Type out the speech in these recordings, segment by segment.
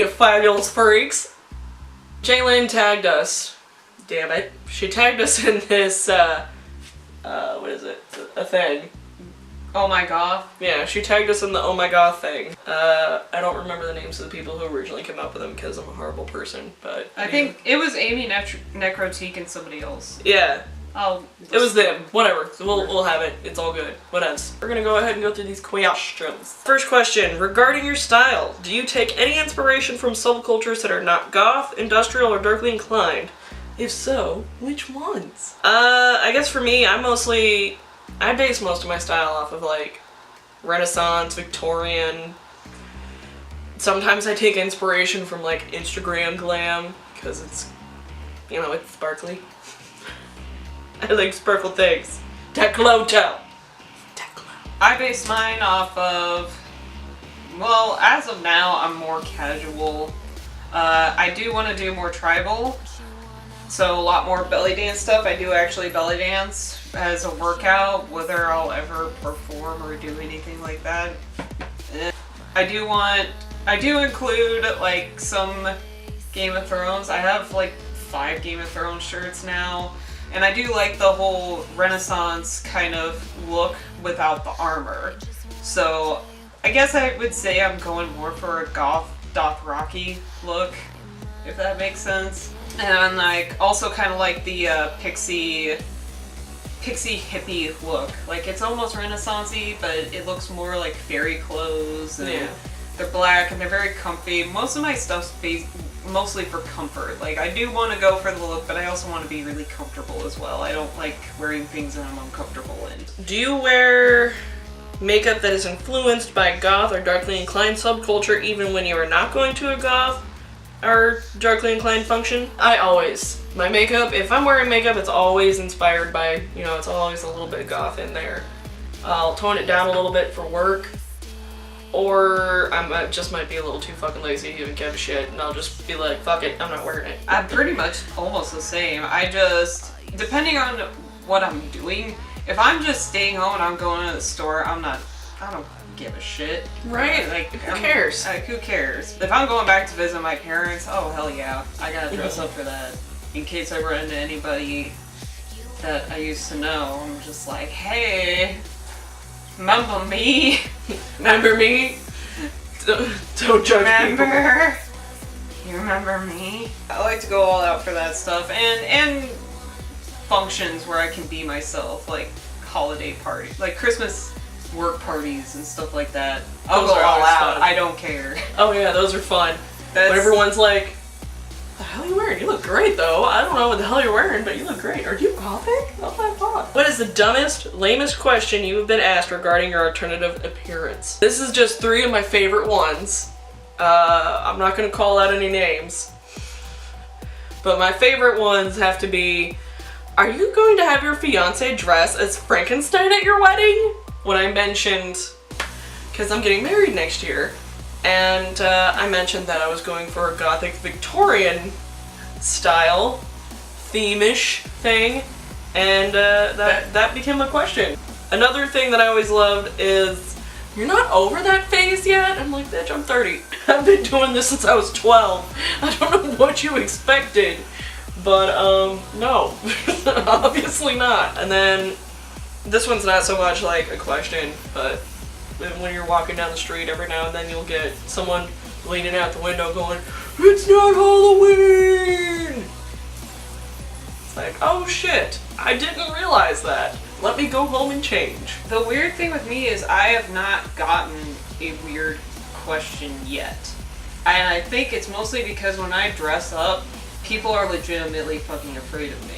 you fabulous freaks. Jalen tagged us. Damn it. She tagged us in this, what is it? A thing. Oh My Goth? Yeah, she tagged us in the Oh My Goth thing. I don't remember the names of the people who originally came up with them because I'm a horrible person, but... I think it was Amy Necrotique and somebody else. Yeah. Oh, it was them. Whatever. We'll have it. It's all good. What else? We're gonna go ahead and go through these questions. First question. Regarding your style, do you take any inspiration from subcultures that are not goth, industrial, or darkly inclined? If so, which ones? I guess for me, I base most of my style off of like Renaissance, Victorian. Sometimes I take inspiration from like Instagram glam because it's, you know, it's sparkly. I like sparkle things. Decloto. I base mine off of, well, as of now, I'm more casual. I do want to do more tribal, so a lot more belly dance stuff. I do actually belly dance as a workout, whether I'll ever perform or do anything like that. I do include like some Game of Thrones. I have like 5 Game of Thrones shirts now. And I do like the whole Renaissance kind of look without the armor. So I guess I would say I'm going more for a goth, Dothraki look, if that makes sense. And like also kind of like the pixie hippie look. Like it's almost Renaissance-y, but it looks more like fairy clothes. And they're black and they're very comfy. Most of my stuff's mostly for comfort. Like I do want to go for the look, but I also want to be really comfortable as well. I don't like wearing things that I'm uncomfortable in. Do you wear makeup that is influenced by goth or darkly inclined subculture even when you are not going to a goth or darkly inclined function? My makeup, if I'm wearing makeup, it's always inspired by, you know, it's always a little bit of goth in there. I'll tone it down a little bit for work. Or I just might be a little too fucking lazy to even give a shit, and I'll just be like, fuck it, I'm not wearing it. I'm pretty much almost the same. I just, depending on what I'm doing, if I'm just staying home and I'm going to the store, I don't give a shit. Right? Like, who cares? Who cares? If I'm going back to visit my parents, oh hell yeah, I gotta dress up for that. In case I run into anybody that I used to know, I'm just like, hey, remember me? Remember me? Don't judge people. You remember me? I like to go all out for that stuff, and functions where I can be myself, like holiday parties, like Christmas work parties and stuff like that. I'll go all out. Fun. I don't care. Oh yeah, those are fun. When everyone's like, "What the hell are you wearing? You look great though. I don't know what the hell you're wearing, but you look great. Are you gothic? Oh my god." What is the dumbest, lamest question you have been asked regarding your alternative appearance? This is just 3 of my favorite ones. I'm not gonna call out any names. But my favorite ones have to be, are you going to have your fiance dress as Frankenstein at your wedding? When I mentioned, because I'm getting married next year, and I mentioned that I was going for a gothic Victorian style, theme-ish thing, and that became a question. Another thing that I always loved is, you're not over that phase yet? I'm like, bitch, I'm 30. I've been doing this since I was 12. I don't know what you expected, but no, obviously not. And then, this one's not so much like a question, but when you're walking down the street, every now and then you'll get someone leaning out the window going, "It's not Halloween!" It's like, oh shit, I didn't realize that. Let me go home and change. The weird thing with me is I have not gotten a weird question yet. And I think it's mostly because when I dress up, people are legitimately fucking afraid of me.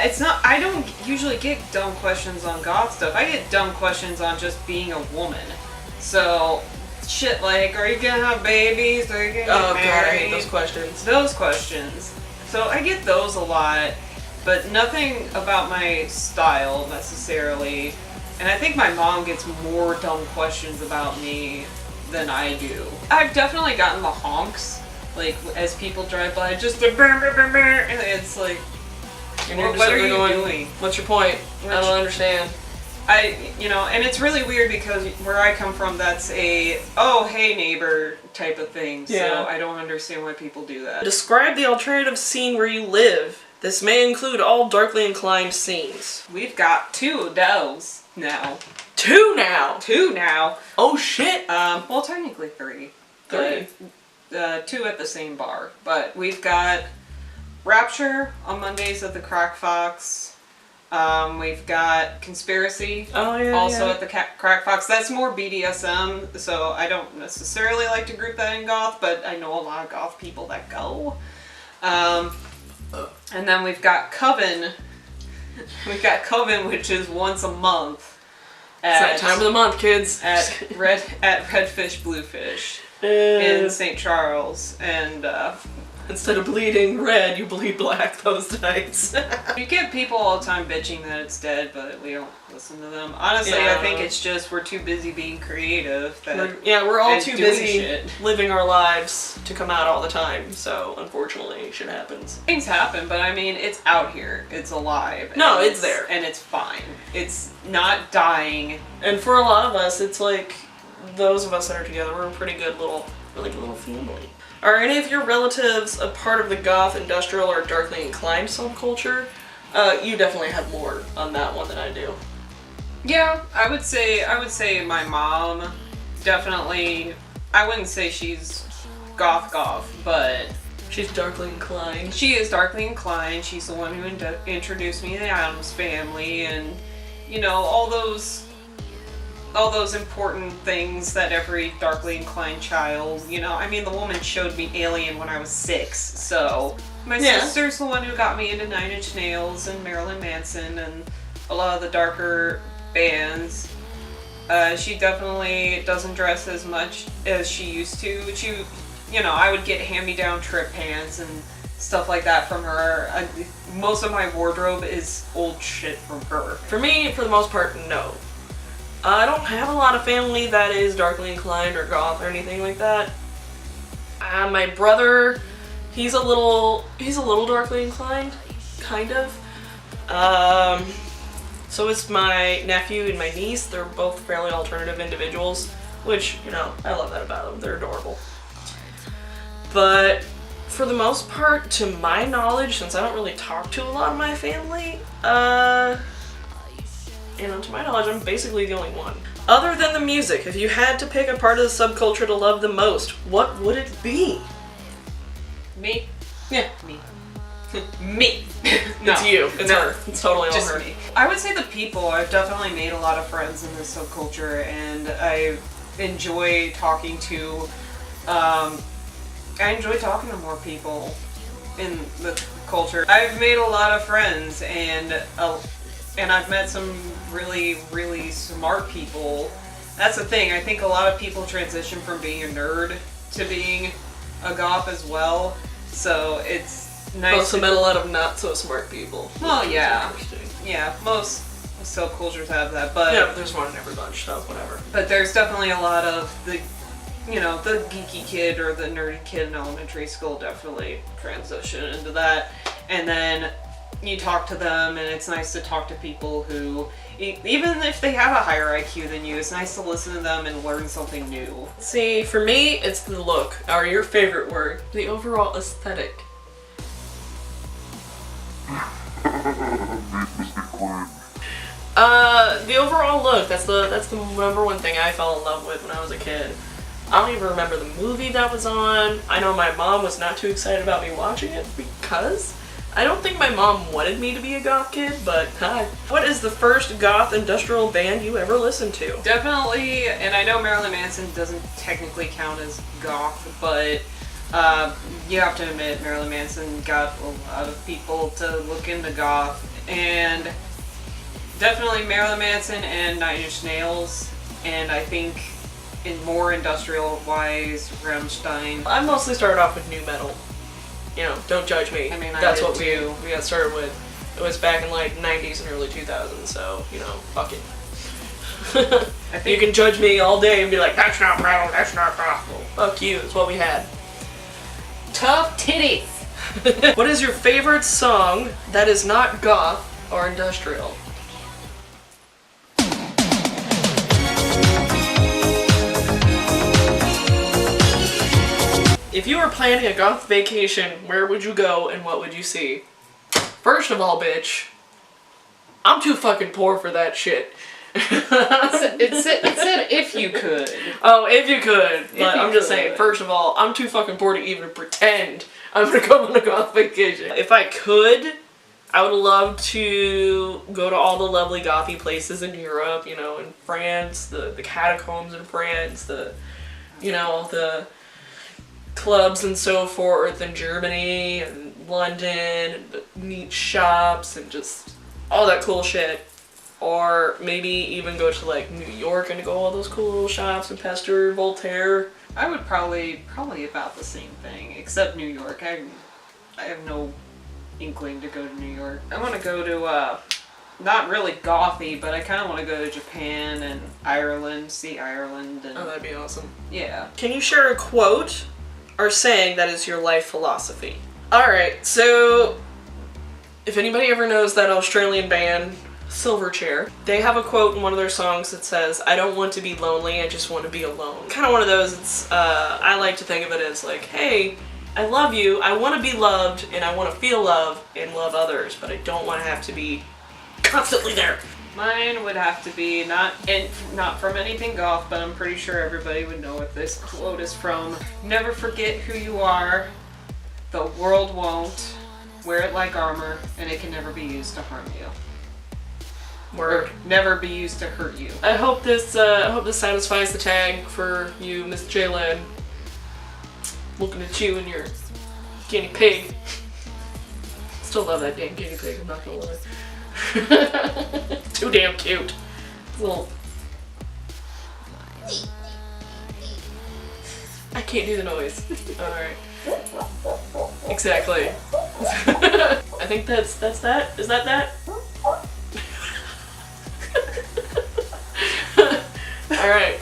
It's not, I don't usually get dumb questions on goth stuff. I get dumb questions on just being a woman. So, shit like, are you gonna have babies? Are you gonna get married? God, I hate those questions. Those questions. So I get those a lot, but nothing about my style necessarily. And I think my mom gets more dumb questions about me than I do. I've definitely gotten the honks, like as people drive by, just the brr, brr, brr, brr, and it's like, and you're what are you doing? What's your point? I don't understand. And it's really weird because where I come from, that's a, oh, hey neighbor type of thing. So Yeah. I don't understand why people do that. Describe the alternative scene where you live. This may include all darkly inclined scenes. We've got 2 of those now. 2 now! 2 now. Oh shit! Well, technically 3. 3. 2 at the same bar. But we've got Rapture on Mondays at the Crack Fox. We've got Conspiracy. Oh yeah. Also yeah. at the Crack Fox. That's more BDSM, so I don't necessarily like to group that in goth, but I know a lot of goth people that go. And then we've got Coven. We've got Coven, which is once a month. It's that time of the month, kids. At Redfish Bluefish in St. Charles, and instead of bleeding red, you bleed black those nights. you get people all the time bitching that it's dead, but we don't listen to them. Honestly, Yeah. I think it's just we're too busy being creative. We're all and too doing busy shit. living our lives to come out all the time, so unfortunately shit happens. Things happen, but I mean, it's out here. It's alive. No, and it's there. And it's fine. It's not dying. And for a lot of us, it's like, those of us that are together, we're a pretty good little family. Are any of your relatives a part of the Goth Industrial or darkly inclined subculture? You definitely have more on that one than I do. Yeah, I would say my mom definitely. I wouldn't say she's goth, but She's darkly inclined. she is darkly inclined. She's the one who introduced me to the Addams Family, and all those important things that every darkly inclined child. I mean, the woman showed me Alien when I was 6, so my sister's the one who got me into 9 Inch Nails and Marilyn Manson and a lot of the darker bands. She definitely doesn't dress as much as she used to. I would get hand-me-down trip pants and stuff like that from her. Most of my wardrobe is old shit from her. For me, for the most part, no. I don't have a lot of family that is darkly inclined or goth or anything like that. My brother, he's a little darkly inclined, kind of. So is my nephew and my niece. They're both fairly alternative individuals, which, I love that about them. They're adorable. But for the most part, to my knowledge, since I don't really talk to a lot of my family, to my knowledge, I'm basically the only one. Other than the music, if you had to pick a part of the subculture to love the most, what would it be? Me? Yeah. Me. Me. No, It's you. It's her. It's totally all just her. me. I would say the people. I've definitely made a lot of friends in this subculture, and I enjoy talking to. I enjoy talking to more people in the culture. I've made a lot of friends, and I've met some really, really smart people. That's the thing. I think a lot of people transition from being a nerd to being a goth as well. So it's nice. Also met a lot of not so smart people. Well, which is yeah. interesting. Yeah, most subcultures have that, but Yeah, there's one in every bunch, so whatever. but there's definitely a lot of the geeky kid or the nerdy kid in elementary school definitely transition into that. And then you talk to them, and it's nice to talk to people who, even if they have a higher IQ than you, it's nice to listen to them and learn something new. See, for me, it's the look, or your favorite word, the overall aesthetic. The overall look, that's the number one thing I fell in love with when I was a kid. I don't even remember the movie that was on. I know my mom was not too excited about me watching it because I don't think my mom wanted me to be a goth kid, but hi. What is the first goth industrial band you ever listened to? Definitely, and I know Marilyn Manson doesn't technically count as goth, but you have to admit Marilyn Manson got a lot of people to look into goth, and definitely Marilyn Manson and 9 Inch Nails, and I think in more industrial-wise, Rammstein. I mostly started off with nu metal. Don't judge me. I mean, I that's did what too. we got started with. It was back in like 90s and early 2000s, so, fuck it. I think You can judge me all day and be like, that's not metal, that's not gospel. Fuck you, it's what we had. tough titties. What is your favorite song that is not goth or industrial? If you were planning a goth vacation, where would you go and what would you see? First of all, bitch, I'm too fucking poor for that shit. It said if you could. Oh, if you could. But I'm just saying, first of all, I'm too fucking poor to even pretend I'm gonna go on a goth vacation. If I could, I would love to go to all the lovely gothy places in Europe, you know, in France, the catacombs in France, the clubs and so forth in Germany and London, and the neat shops and just all that cool shit. Or maybe even go to like New York and go all those cool little shops and Pasteur, Voltaire. I would probably about the same thing, except New York. I have no inkling to go to New York. I want to go to, not really gothy, but I kind of want to go to Japan and Ireland, see Ireland. And, oh, that'd be awesome. Yeah. Can you share a quote or saying that is your life philosophy? Alright, so if anybody ever knows that Australian band, Silverchair, they have a quote in one of their songs that says, "I don't want to be lonely, I just want to be alone." Kind of one of those, it's, I like to think of it as like, hey, I love you, I want to be loved, and I want to feel love and love others, but I don't want to have to be constantly there. Mine would have to be not from anything goth, but I'm pretty sure everybody would know what this quote is from. Never forget who you are, the world won't, wear it like armor, and it can never be used to harm you. Word. Or never be used to hurt you. I hope this satisfies the tag for you, Miss Jalen. Looking at you and your guinea pig. Still love that damn guinea pig, I'm not gonna lie. Too damn cute. Little. I can't do the noise. Alright. Exactly. I think that's that. Is that? Alright.